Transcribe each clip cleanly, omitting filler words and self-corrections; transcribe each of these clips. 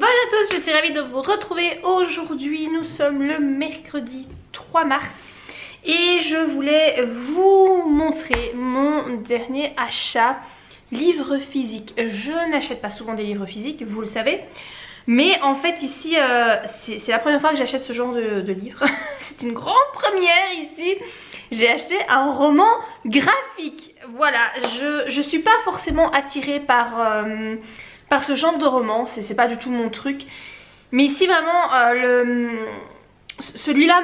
Bonjour à tous, je suis ravie de vous retrouver. Aujourd'hui nous sommes le mercredi 3 mars et je voulais vous montrer mon dernier achat livre physique. Je n'achète pas souvent des livres physiques, vous le savez, mais en fait ici c'est la première fois que j'achète ce genre de livre. C'est une grande première ici. J'ai acheté un roman graphique. Voilà, je suis pas forcément attirée par ce genre de roman, c'est pas du tout mon truc. Mais ici vraiment, celui-là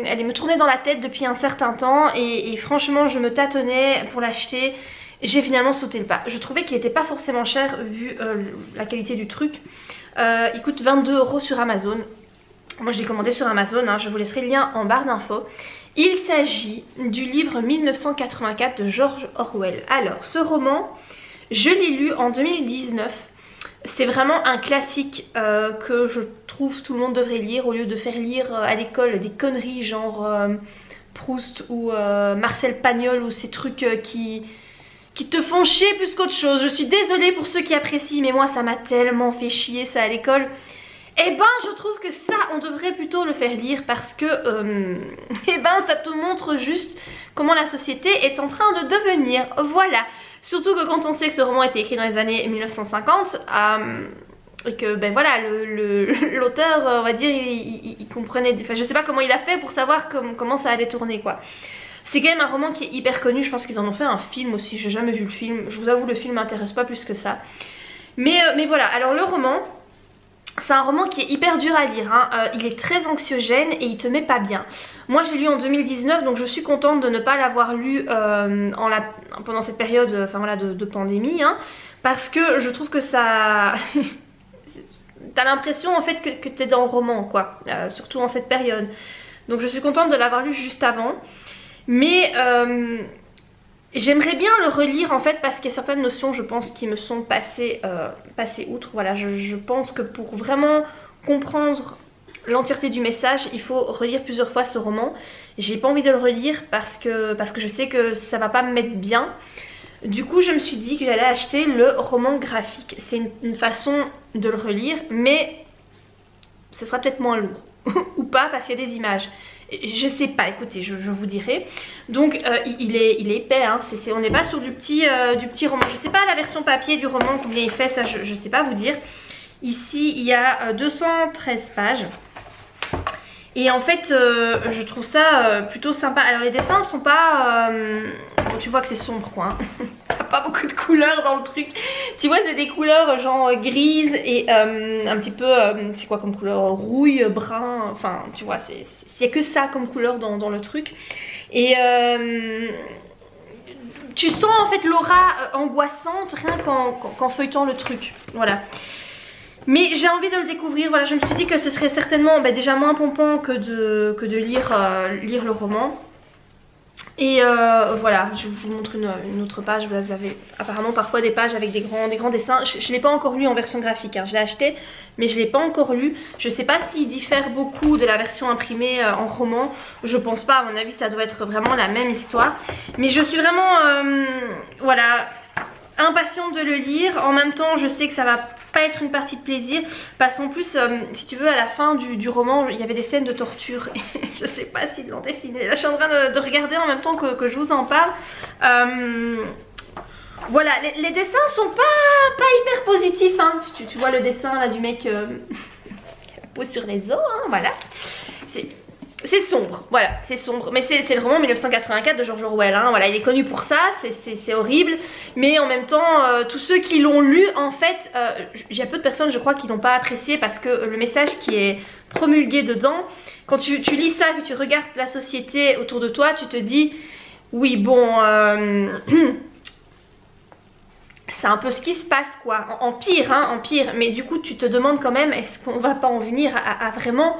elle me tournait dans la tête depuis un certain temps et franchement je me tâtonnais pour l'acheter. J'ai finalement sauté le pas. Je trouvais qu'il n'était pas forcément cher vu la qualité du truc. Il coûte 22 € sur Amazon. Moi je l'ai commandé sur Amazon, hein, je vous laisserai le lien en barre d'infos. Il s'agit du livre 1984 de George Orwell. Alors ce roman, je l'ai lu en 2019. C'est vraiment un classique que je trouve tout le monde devrait lire au lieu de faire lire à l'école des conneries genre Proust ou Marcel Pagnol ou ces trucs qui te font chier plus qu'autre chose. Je suis désolée pour ceux qui apprécient, mais moi ça m'a tellement fait chier ça à l'école. Eh ben je trouve que ça on devrait plutôt le faire lire parce que eh ben ça te montre juste comment la société est en train de devenir. Voilà. Surtout que quand on sait que ce roman a été écrit dans les années 1950 et que ben voilà l'auteur on va dire il comprenait, enfin je sais pas comment il a fait pour savoir comment ça allait tourner quoi. C'est quand même un roman qui est hyper connu, je pense qu'ils en ont fait un film aussi, j'ai jamais vu le film, je vous avoue le film m'intéresse pas plus que ça. Mais voilà, alors le roman, c'est un roman qui est hyper dur à lire, hein. Il est très anxiogène et il te met pas bien. Moi j'ai lu en 2019 donc je suis contente de ne pas l'avoir lu pendant cette période enfin, voilà, de pandémie hein, parce que je trouve que ça... T'as l'impression en fait que t'es dans le roman quoi, surtout en cette période. Donc je suis contente de l'avoir lu juste avant. Mais j'aimerais bien le relire en fait parce qu'il y a certaines notions je pense qui me sont passées outre. Voilà, je pense que pour vraiment comprendre l'entièreté du message il faut relire plusieurs fois ce roman. J'ai pas envie de le relire parce que je sais que ça va pas me mettre bien. Du coup je me suis dit que j'allais acheter le roman graphique. C'est une façon de le relire mais ce sera peut-être moins lourd ou pas parce qu'il y a des images. Je sais pas, écoutez, je vous dirai. Donc il est épais, hein. On n'est pas sur du petit roman. Je sais pas la version papier du roman combien il fait, ça je sais pas vous dire. Ici il y a 213 pages. Et en fait je trouve ça plutôt sympa. Alors les dessins sont pas... Bon, tu vois que c'est sombre quoi, hein. T'as pas beaucoup de couleurs dans le truc. Tu vois c'est des couleurs genre grises et un petit peu... c'est quoi comme couleur? Rouille, brun, enfin tu vois c'est que ça comme couleur dans le truc. Et tu sens en fait l'aura angoissante rien qu'en feuilletant le truc. Voilà. Mais j'ai envie de le découvrir, voilà, je me suis dit que ce serait certainement déjà moins pompant que de lire le roman. Et voilà, je vous montre une autre page, vous avez apparemment parfois des pages avec des grands dessins. Je ne l'ai pas encore lu en version graphique, hein. Je l'ai acheté mais je ne l'ai pas encore lu. Je ne sais pas s'il diffère beaucoup de la version imprimée en roman, je pense pas, à mon avis ça doit être vraiment la même histoire. Mais je suis vraiment, voilà, impatiente de le lire. En même temps je sais que ça va pas être une partie de plaisir parce qu'en plus si tu veux à la fin du roman il y avait des scènes de torture et je sais pas s'ils l'ont dessiné. Là je suis en train de regarder en même temps que je vous en parle. Voilà, les dessins sont pas hyper positifs hein. Tu vois le dessin là du mec qui a la peau sur les os hein, voilà. C'est sombre, voilà, c'est sombre. Mais c'est le roman 1984 de George Orwell, hein. Voilà, il est connu pour ça, c'est horrible. Mais en même temps, tous ceux qui l'ont lu, en fait, il y a peu de personnes, je crois, qui l'ont pas apprécié parce que le message qui est promulgué dedans, quand tu lis ça, que tu regardes la société autour de toi, tu te dis, oui, bon, c'est un peu ce qui se passe, quoi. En pire, hein, en pire. Mais du coup, tu te demandes quand même, est-ce qu'on va pas en venir à vraiment...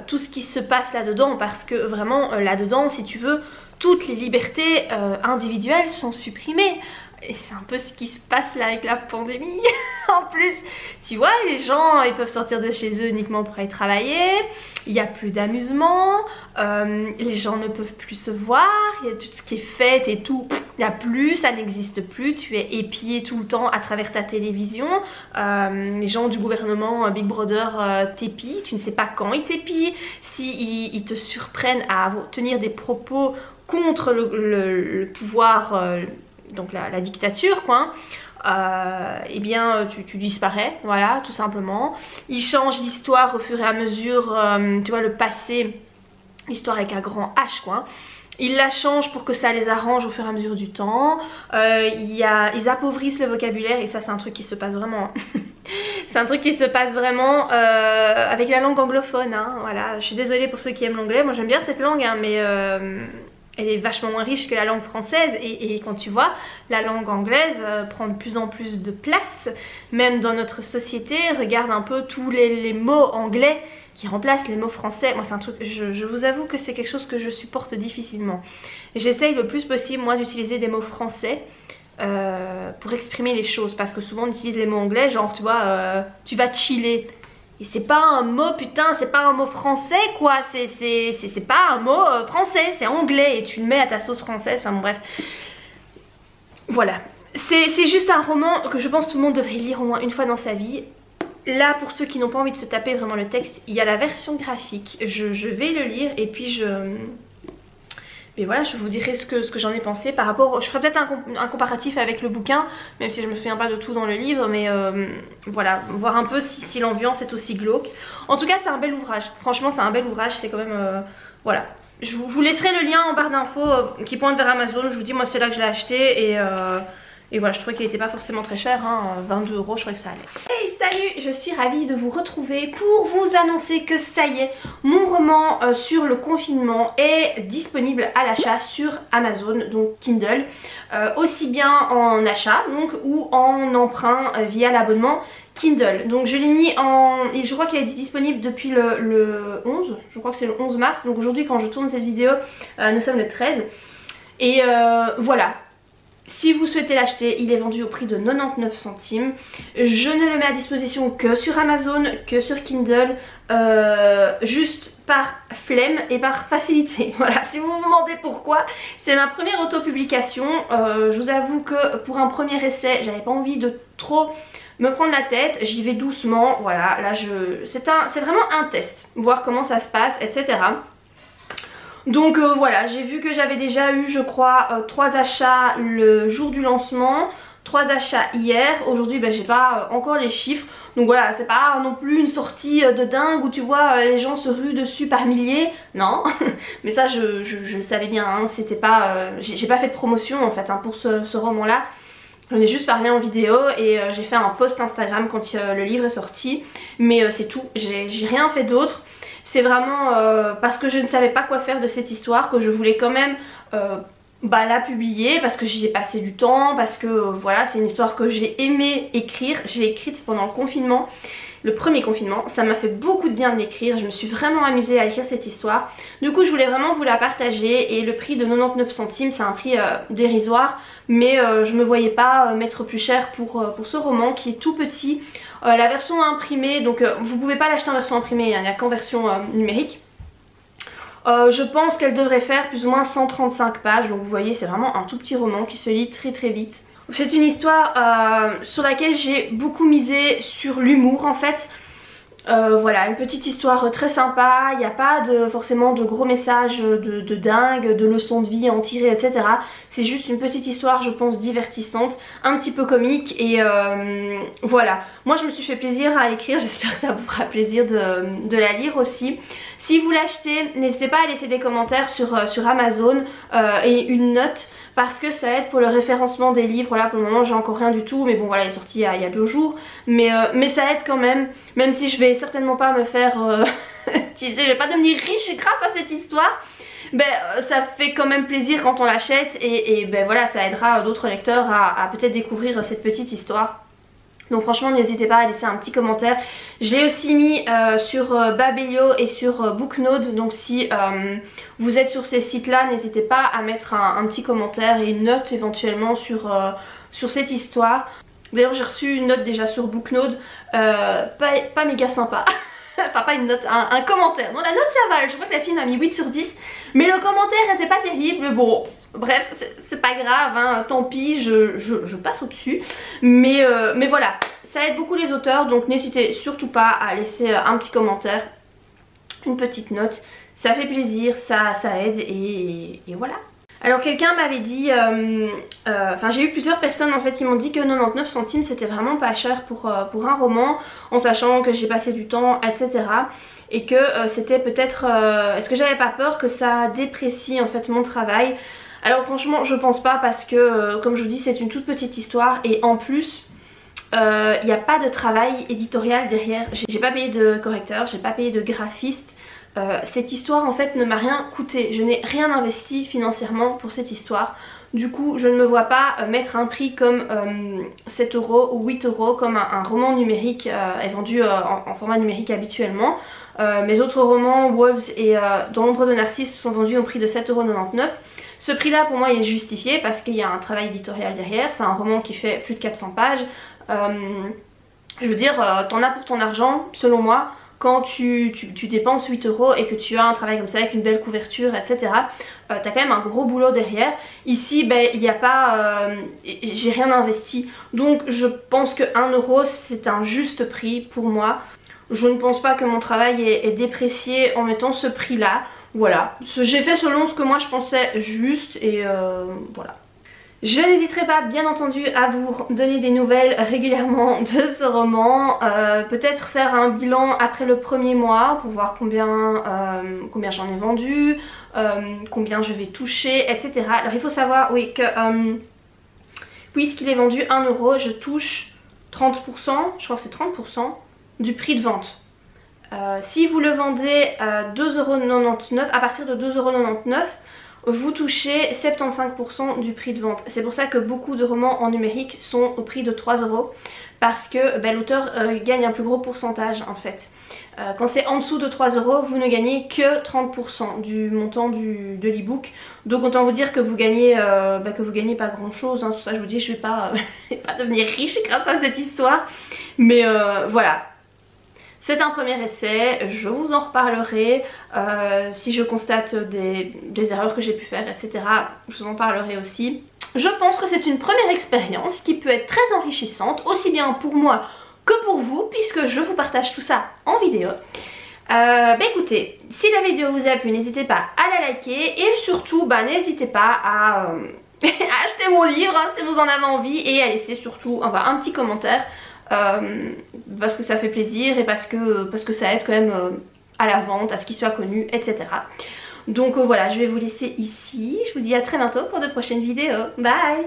tout ce qui se passe là-dedans parce que vraiment là-dedans si tu veux toutes les libertés individuelles sont supprimées Et c'est un peu ce qui se passe là avec la pandémie. En plus, tu vois, les gens, ils peuvent sortir de chez eux uniquement pour aller travailler. Il n'y a plus d'amusement. Les gens ne peuvent plus se voir. Il y a tout ce qui est fête et tout. Il n'y a plus, ça n'existe plus. Tu es épié tout le temps à travers ta télévision. Les gens du gouvernement Big Brother t'épient. Tu ne sais pas quand ils t'épient. Si ils te surprennent à tenir des propos contre le pouvoir, donc la dictature quoi, eh bien tu disparais, voilà, tout simplement. Ils changent l'histoire au fur et à mesure, tu vois, le passé, l'histoire avec un grand H quoi. Ils la changent pour que ça les arrange au fur et à mesure du temps. Ils appauvrissent le vocabulaire et ça c'est un truc qui se passe vraiment. C'est un truc qui se passe vraiment avec la langue anglophone, hein, voilà. Je suis désolée pour ceux qui aiment l'anglais, moi j'aime bien cette langue hein, mais elle est vachement moins riche que la langue française et quand tu vois, la langue anglaise prend de plus en plus de place, même dans notre société. Regarde un peu tous les mots anglais qui remplacent les mots français. Moi c'est un truc, je vous avoue que c'est quelque chose que je supporte difficilement. J'essaye le plus possible moi d'utiliser des mots français pour exprimer les choses, parce que souvent on utilise les mots anglais, genre tu vois, tu vas chiller. Et c'est pas un mot, putain, c'est pas un mot français quoi, c'est pas un mot français, c'est anglais et tu le mets à ta sauce française, enfin bon bref. Voilà, c'est juste un roman que je pense tout le monde devrait lire au moins une fois dans sa vie. Là pour ceux qui n'ont pas envie de se taper vraiment le texte, il y a la version graphique, je vais le lire et puis mais voilà, je vous dirai ce que j'en ai pensé par rapport... Je ferai peut-être un comparatif avec le bouquin, même si je me souviens pas de tout dans le livre, mais voilà, voir un peu si l'ambiance est aussi glauque. En tout cas, c'est un bel ouvrage. Franchement, c'est un bel ouvrage, c'est quand même... voilà. Je vous laisserai le lien en barre d'infos qui pointe vers Amazon. Je vous dis, moi, c'est là que je l'ai acheté et voilà, je trouvais qu'il n'était pas forcément très cher, hein, 22 €, je trouvais que ça allait. Hey, salut, je suis ravie de vous retrouver pour vous annoncer que ça y est, mon roman sur le confinement est disponible à l'achat sur Amazon, donc Kindle, aussi bien en achat donc, ou en emprunt via l'abonnement Kindle. Donc je l'ai mis en... et je crois qu'il est disponible depuis le 11, je crois que c'est le 11 mars, donc aujourd'hui quand je tourne cette vidéo, nous sommes le 13. Et voilà. Si vous souhaitez l'acheter, il est vendu au prix de 99 centimes. Je ne le mets à disposition que sur Amazon, que sur Kindle, juste par flemme et par facilité. Voilà, si vous vous demandez pourquoi, c'est ma première autopublication. Je vous avoue que pour un premier essai, j'avais pas envie de trop me prendre la tête, j'y vais doucement. Voilà, là c'est vraiment un test, voir comment ça se passe, etc. Donc voilà, j'ai vu que j'avais déjà eu je crois 3 achats le jour du lancement, 3 achats hier. Aujourd'hui ben, j'ai pas encore les chiffres. Donc voilà, c'est pas non plus une sortie de dingue où tu vois les gens se ruent dessus par milliers. Non, mais ça je le savais bien, hein. C'était pas... j'ai pas fait de promotion en fait hein, pour ce roman là. J'en ai juste parlé en vidéo et j'ai fait un post Instagram quand le livre est sorti. Mais c'est tout, j'ai rien fait d'autre. C'est vraiment parce que je ne savais pas quoi faire de cette histoire que je voulais quand même la publier, parce que j'y ai passé du temps, parce que voilà, c'est une histoire que j'ai aimé écrire. Je l'ai écrite pendant le confinement, le premier confinement, ça m'a fait beaucoup de bien de l'écrire, je me suis vraiment amusée à écrire cette histoire. Du coup je voulais vraiment vous la partager et le prix de 99 centimes c'est un prix dérisoire, mais je me voyais pas mettre plus cher pour ce roman qui est tout petit. La version imprimée, donc vous pouvez pas l'acheter en version imprimée, hein, il n'y a qu'en version numérique. Je pense qu'elle devrait faire plus ou moins 135 pages, donc vous voyez c'est vraiment un tout petit roman qui se lit très très vite. C'est une histoire sur laquelle j'ai beaucoup misé sur l'humour en fait. Voilà, une petite histoire très sympa, il n'y a pas forcément de gros messages de dingue, de leçons de vie à en tirer, etc. C'est juste une petite histoire, je pense, divertissante, un petit peu comique et voilà. Moi je me suis fait plaisir à l'écrire, j'espère que ça vous fera plaisir de la lire aussi. Si vous l'achetez, n'hésitez pas à laisser des commentaires sur Amazon et une note, parce que ça aide pour le référencement des livres. Là pour le moment j'ai encore rien du tout, mais bon voilà, il est sorti il y a 2 jours, mais ça aide quand même si je vais certainement pas me faire tu sais, je vais pas devenir riche grâce à cette histoire. Ben ça fait quand même plaisir quand on l'achète et ben voilà, ça aidera d'autres lecteurs à peut-être découvrir cette petite histoire. Donc franchement n'hésitez pas à laisser un petit commentaire. Je l'ai aussi mis sur Babelio et sur Booknode, donc si vous êtes sur ces sites là, n'hésitez pas à mettre un petit commentaire et une note éventuellement sur sur cette histoire. D'ailleurs j'ai reçu une note déjà sur Booknode, pas méga sympa. Enfin pas une note, un commentaire. Non, la note ça va, je crois que la fille m'a mis 8 sur 10. Mais le commentaire était pas terrible. Bon, bref, c'est pas grave, hein, tant pis, je passe au-dessus. Mais voilà, ça aide beaucoup les auteurs, donc n'hésitez surtout pas à laisser un petit commentaire, une petite note. Ça fait plaisir, ça aide et voilà. Alors quelqu'un m'avait dit, enfin j'ai eu plusieurs personnes en fait qui m'ont dit que 99 centimes c'était vraiment pas cher pour un roman, en sachant que j'ai passé du temps, etc. Et que c'était peut-être, est-ce que j'avais pas peur que ça déprécie en fait mon travail? Alors franchement je pense pas, parce que comme je vous dis c'est une toute petite histoire, et en plus il n'y a pas de travail éditorial derrière. J'ai pas payé de correcteur, j'ai pas payé de graphiste. Cette histoire en fait ne m'a rien coûté, je n'ai rien investi financièrement pour cette histoire. Du coup je ne me vois pas mettre un prix comme 7 € ou 8 € comme un roman numérique est vendu en format numérique habituellement. Mes autres romans, Wolves et Dans l'ombre de Narcisse, sont vendus au prix de 7,99 €. Ce prix là pour moi il est justifié parce qu'il y a un travail éditorial derrière, c'est un roman qui fait plus de 400 pages. Je veux dire, t'en as pour ton argent selon moi. Quand tu dépenses 8 € et que tu as un travail comme ça avec une belle couverture, etc., t'as quand même un gros boulot derrière. Ici, ben, il n'y a pas, j'ai rien investi, donc je pense que 1 € c'est un juste prix pour moi. Je ne pense pas que mon travail est déprécié en mettant ce prix là. Voilà, j'ai fait selon ce que moi je pensais juste, et voilà. Je n'hésiterai pas bien entendu à vous donner des nouvelles régulièrement de ce roman, peut-être faire un bilan après le premier mois pour voir combien j'en ai vendu, combien je vais toucher, etc. Alors il faut savoir, oui, que puisqu'il est vendu 1 €, je touche 30%, je crois que c'est 30% du prix de vente. Si vous le vendez à 2,99 €, à partir de 2,99 €, vous touchez 75% du prix de vente. C'est pour ça que beaucoup de romans en numérique sont au prix de 3 €, parce que ben, l'auteur gagne un plus gros pourcentage en fait. Quand c'est en dessous de 3 €, vous ne gagnez que 30% du montant de l'ebook. Donc autant vous dire que vous gagnez, pas grand chose, hein. C'est pour ça que je vous dis je vais pas, pas devenir riche grâce à cette histoire. Mais voilà. C'est un premier essai, je vous en reparlerai, si je constate des erreurs que j'ai pu faire, etc. je vous en parlerai aussi. Je pense que c'est une première expérience qui peut être très enrichissante, aussi bien pour moi que pour vous, puisque je vous partage tout ça en vidéo. Écoutez, si la vidéo vous a plu, n'hésitez pas à la liker, et surtout n'hésitez pas à acheter mon livre hein, si vous en avez envie, et à laisser surtout un petit commentaire. Parce que ça fait plaisir et parce que ça aide quand même à la vente, à ce qu'il soit connu, etc. Donc voilà, je vais vous laisser ici. Je vous dis à très bientôt pour de prochaines vidéos. Bye!